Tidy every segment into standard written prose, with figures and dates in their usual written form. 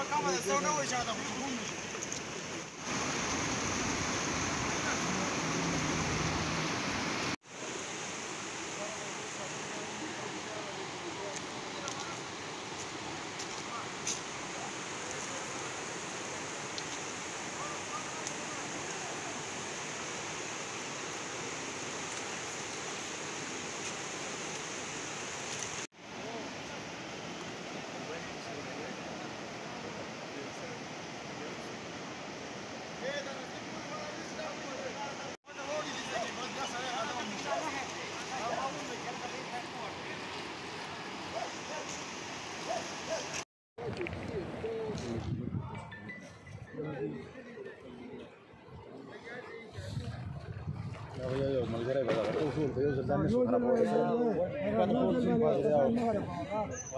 کمه ده 100 نه وایي چاته خو سکون نه شي یو ملګری به دغه ټول ته یو ځل ځان نشو خرابولی دا ټول سیم پاتې دی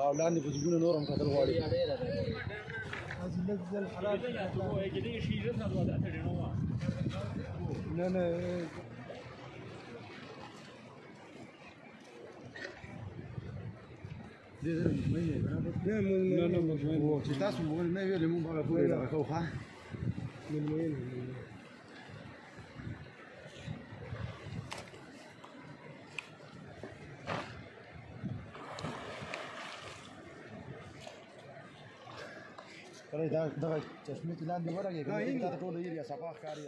او لاندې په جیبونو نور هم کتل غواړي نه نه دې زره مطمئن یې نه نه مطمئن وو چې تاسو مونږ نه ویلې مونږ هغه پورې دغه کوو ښه مطمئن کله دغه چشمې ته لاندې ورغېږي دا ټول ایریا صفا ښکاري